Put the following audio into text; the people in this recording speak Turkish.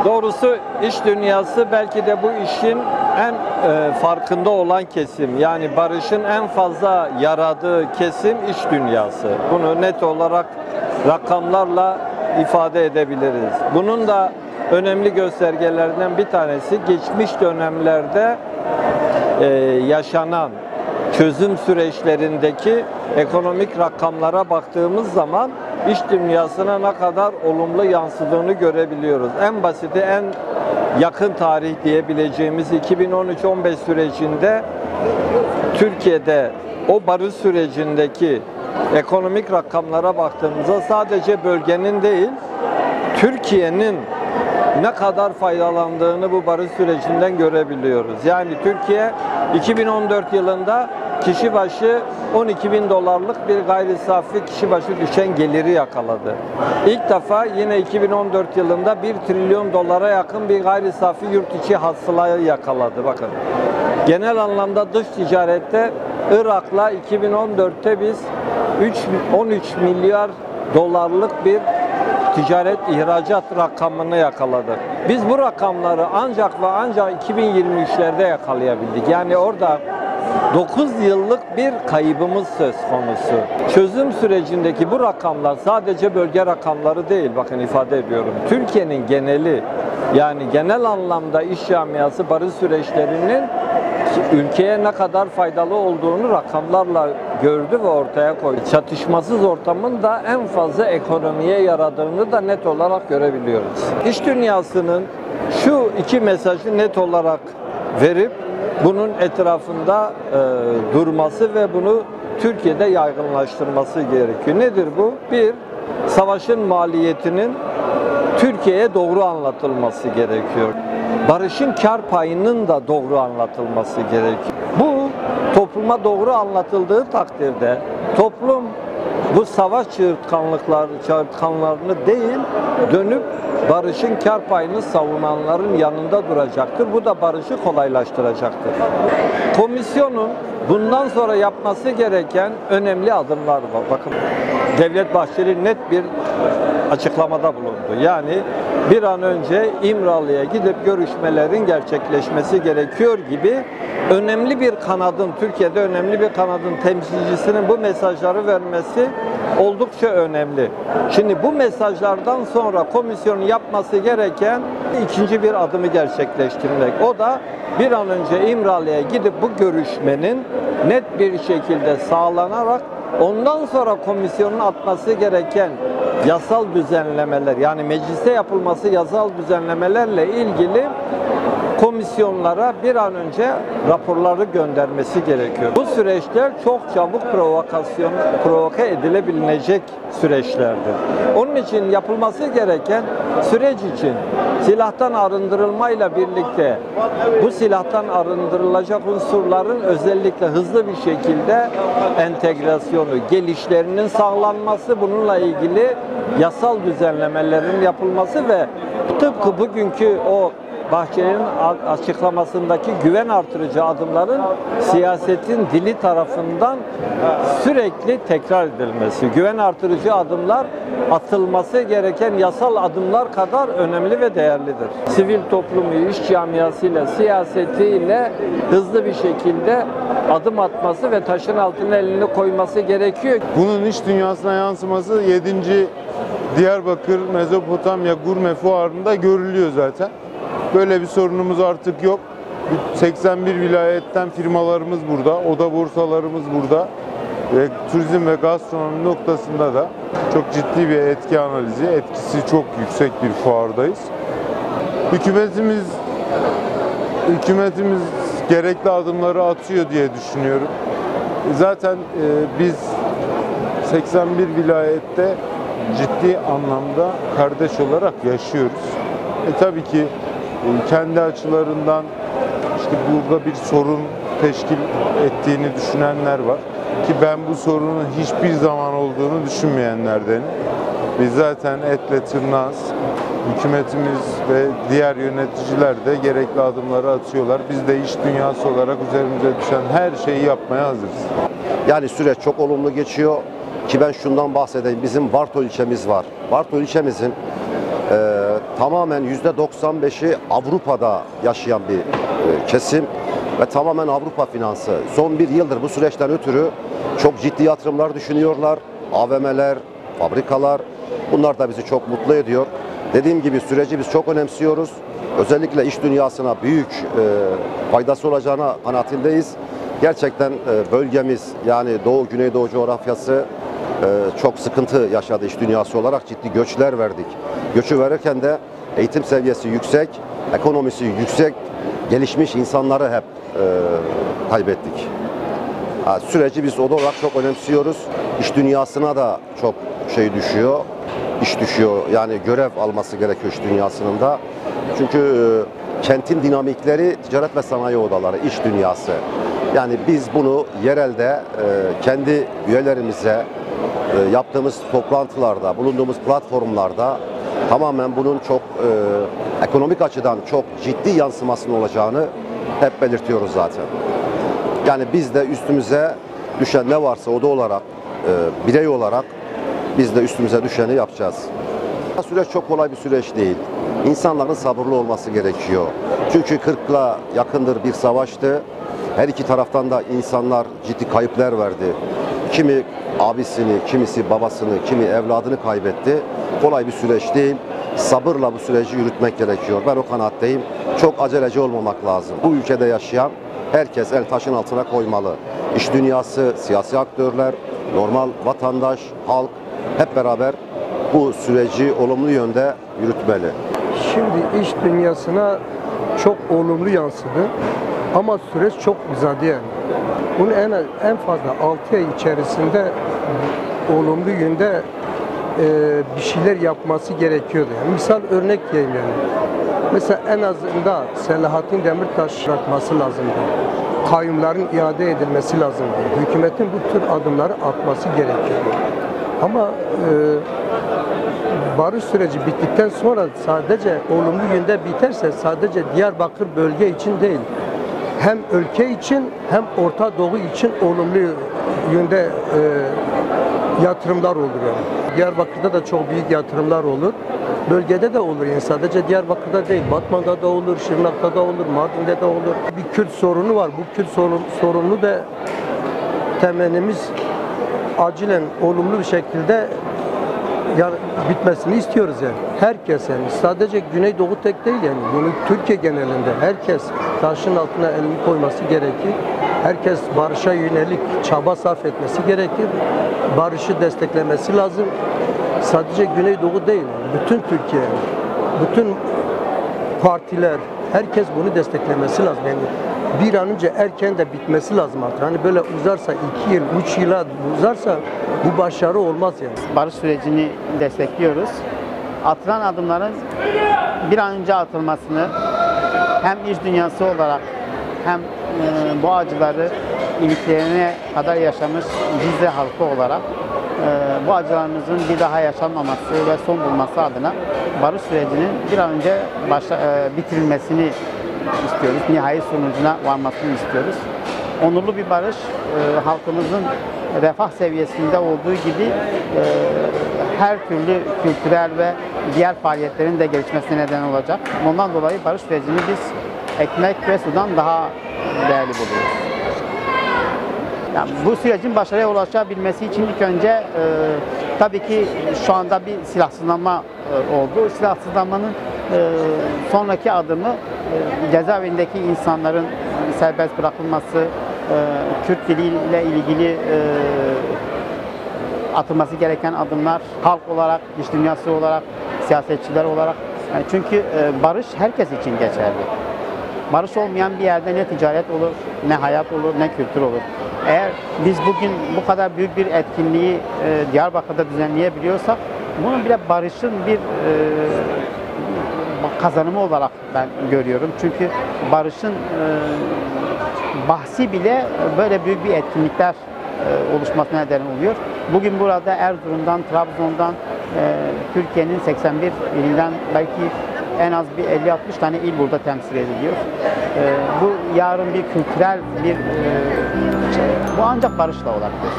Doğrusu iş dünyası belki de bu işin en farkında olan kesim. Yani barışın en fazla yaradığı kesim iş dünyası. Bunu net olarak rakamlarla ifade edebiliriz. Bunun da önemli göstergelerinden bir tanesi geçmiş dönemlerde yaşanan çözüm süreçlerindeki ekonomik rakamlara baktığımız zaman iş dünyasına ne kadar olumlu yansıdığını görebiliyoruz. En basiti, en yakın tarih diyebileceğimiz 2013-15 sürecinde Türkiye'de o barış sürecindeki ekonomik rakamlara baktığımızda sadece bölgenin değil, Türkiye'nin ne kadar faydalandığını bu barış sürecinden görebiliyoruz. Yani Türkiye 2014 yılında kişi başı 12.000 dolarlık bir gayri safi kişi başı düşen geliri yakaladı. İlk defa yine 2014 yılında 1 trilyon dolara yakın bir gayri safi yurt içi hasılayı yakaladı. Bakın. Genel anlamda dış ticarette Irak'la 2014'te biz 13 milyar dolarlık bir ticaret ihracat rakamını yakaladık. Biz bu rakamları ancak ve ancak 2023'lerde yakalayabildik. Yani orada 9 yıllık bir kaybımız söz konusu. Çözüm sürecindeki bu rakamlar sadece bölge rakamları değil, bakın ifade ediyorum. Türkiye'nin geneli, yani genel anlamda iş camiası barış süreçlerinin ülkeye ne kadar faydalı olduğunu rakamlarla gördü ve ortaya koydu. Çatışmasız ortamın da en fazla ekonomiye yaradığını da net olarak görebiliyoruz. İş dünyasının şu iki mesajı net olarak verip bunun etrafında durması ve bunu Türkiye'de yaygınlaştırması gerekiyor. Nedir bu? Bir, savaşın maliyetinin Türkiye'ye doğru anlatılması gerekiyor. Barışın kar payının da doğru anlatılması gerekiyor. Bu topluma doğru anlatıldığı takdirde toplum bu savaş çığırtkanlarını değil, dönüp barışın kar payını savunanların yanında duracaktır. Bu da barışı kolaylaştıracaktır. Komisyonun bundan sonra yapması gereken önemli adımlar var. Bakın, Devlet Bahçeli net bir açıklamada bulundu. Yani bir an önce İmralı'ya gidip görüşmelerin gerçekleşmesi gerekiyor gibi önemli bir kanadın, Türkiye'de önemli bir kanadın temsilcisinin bu mesajları vermesi oldukça önemli. Şimdi bu mesajlardan sonra komisyonun yapması gereken ikinci bir adımı gerçekleştirmek. O da bir an önce İmralı'ya gidip bu görüşmenin net bir şekilde sağlanarak ondan sonra komisyonun atması gereken yasal düzenlemeler, yani mecliste yapılması yasal düzenlemelerle ilgili komisyonlara bir an önce raporları göndermesi gerekiyor. Bu süreçler çok çabuk provoke edilebilecek süreçlerdir. Onun için yapılması gereken süreç için silahtan arındırılmayla birlikte bu silahtan arındırılacak unsurların özellikle hızlı bir şekilde entegrasyonu, gelişlerinin sağlanması, bununla ilgili yasal düzenlemelerin yapılması ve tıpkı bugünkü o Bahçeli'nin açıklamasındaki güven artırıcı adımların siyasetin dili tarafından sürekli tekrar edilmesi. Güven artırıcı adımlar atılması gereken yasal adımlar kadar önemli ve değerlidir. Sivil toplumu, iş camiasıyla, siyasetiyle hızlı bir şekilde adım atması ve taşın altına elini koyması gerekiyor. Bunun iş dünyasına yansıması 7. Diyarbakır Mezopotamya Gurme Fuarı'nda görülüyor zaten. Böyle bir sorunumuz artık yok. 81 vilayetten firmalarımız burada, oda borsalarımız burada ve turizm ve gastronomi noktasında da çok ciddi bir etki analizi, etkisi çok yüksek bir fuardayız. Hükümetimiz gerekli adımları atıyor diye düşünüyorum. Zaten biz 81 vilayette ciddi anlamda kardeş olarak yaşıyoruz. Tabii ki kendi açılarından işte burada bir sorun teşkil ettiğini düşünenler var. Ki ben bu sorunun hiçbir zaman olduğunu düşünmeyenlerdenim. Biz zaten etle tırnağız. Hükümetimiz ve diğer yöneticiler de gerekli adımları atıyorlar. Biz de iş dünyası olarak üzerimize düşen her şeyi yapmaya hazırız. Yani süreç çok olumlu geçiyor ki ben şundan bahsedeyim. Bizim Varto ilçemiz var. Varto ilçemizin tamamen %95'i Avrupa'da yaşayan bir kesim ve tamamen Avrupa finansı. Son bir yıldır bu süreçten ötürü çok ciddi yatırımlar düşünüyorlar. AVM'ler, fabrikalar, bunlar da bizi çok mutlu ediyor. Dediğim gibi süreci biz çok önemsiyoruz. Özellikle iş dünyasına büyük faydası olacağına kanaatindeyiz. Gerçekten bölgemiz, yani Doğu, Güneydoğu coğrafyası çok sıkıntı yaşadı iş dünyası olarak. Ciddi göçler verdik. Göçü verirken de eğitim seviyesi yüksek, ekonomisi yüksek, gelişmiş insanları hep kaybettik. Süreci biz oda olarak çok önemsiyoruz. İş dünyasına da çok iş düşüyor. Yani görev alması gerekiyor iş dünyasının da. Çünkü kentin dinamikleri ticaret ve sanayi odaları, iş dünyası. Yani biz bunu yerelde kendi üyelerimize yaptığımız toplantılarda, bulunduğumuz platformlarda tamamen bunun çok ekonomik açıdan çok ciddi yansımasının olacağını hep belirtiyoruz zaten. Yani biz de üstümüze düşen ne varsa oda olarak, birey olarak biz de üstümüze düşeni yapacağız. Süreç çok kolay bir süreç değil. İnsanların sabırlı olması gerekiyor. Çünkü 40'la yakındır bir savaştı. Her iki taraftan da insanlar ciddi kayıplar verdi. Kimi abisini, kimisi babasını, kimi evladını kaybetti. Kolay bir süreç değil. Sabırla bu süreci yürütmek gerekiyor. Ben o kanaatteyim. Çok aceleci olmamak lazım. Bu ülkede yaşayan herkes el taşın altına koymalı. İş dünyası, siyasi aktörler, normal vatandaş, halk hep beraber bu süreci olumlu yönde yürütmeli. Şimdi iş dünyasına çok olumlu yansıdı ama süreç çok uzadı yani. Bunu en fazla 6 ay içerisinde olumlu yönde bir şeyler yapması gerekiyordu. Yani misal örnek diyeyim yani. Mesela en azından Selahattin Demirtaş bırakması lazımdı. Kayyumların iade edilmesi lazımdı. Hükümetin bu tür adımları atması gerekiyordu. Ama barış süreci bittikten sonra sadece olumlu yönde biterse sadece Diyarbakır bölge için değil, hem ülke için hem Orta Doğu için olumlu yönde yatırımlar olur yani. Diyarbakır'da da çok büyük yatırımlar olur. Bölgede de olur yani sadece Diyarbakır'da değil, Batman'da da olur, Şırnak'ta da olur, Mardin'de de olur. Bir Kürt sorunu var. Bu Kürt sorunu da temennimiz acilen olumlu bir şekilde bitmesini istiyoruz yani. Herkes yani sadece Güneydoğu tek değil yani. Bunu Türkiye genelinde herkes taşın altına elini koyması gerekir. Herkes barışa yönelik çaba sarf etmesi gerekir. Barışı desteklemesi lazım. Sadece Güneydoğu değil, bütün Türkiye, bütün partiler, herkes bunu desteklemesi lazım. Yani bir an önce erken de bitmesi lazım artık. Hani böyle uzarsa 2 yıl, 3 yıla uzarsa bu başarı olmaz yani. Barış sürecini destekliyoruz. Atılan adımların bir an önce atılmasını hem iş dünyası olarak hem bu acıları iliklerine kadar yaşamış Cizre halkı olarak bu acılarımızın bir daha yaşanmaması ve son bulması adına barış sürecinin bir an önce bitirilmesini istiyoruz. Nihai sonucuna varmasını istiyoruz. Onurlu bir barış halkımızın refah seviyesinde olduğu gibi her türlü kültürel ve diğer faaliyetlerin de gelişmesine neden olacak. Ondan dolayı barış sürecini biz ekmek ve sudan daha değerli buluyoruz. Yani bu sürecin başarıya ulaşabilmesi için ilk önce tabii ki şu anda bir silahsızlanma oldu. Silahsızlanmanın sonraki adımı cezaevindeki insanların serbest bırakılması, Kürt diliyle ilgili atılması gereken adımlar, halk olarak, iş dünyası olarak, siyasetçiler olarak. Yani çünkü barış herkes için geçerli. Barış olmayan bir yerde ne ticaret olur, ne hayat olur, ne kültür olur. Eğer biz bugün bu kadar büyük bir etkinliği Diyarbakır'da düzenleyebiliyorsak, bunun bile barışın bir kazanımı olarak ben görüyorum. Çünkü barışın bahsi bile böyle büyük bir etkinlikler oluşmasına neden oluyor. Bugün burada Erzurum'dan, Trabzon'dan, Türkiye'nin 81 ilinden belki en az bir 50-60 tane il burada temsil ediliyor. Bu yarın bir kültürel bir bu ancak barışla olabilir.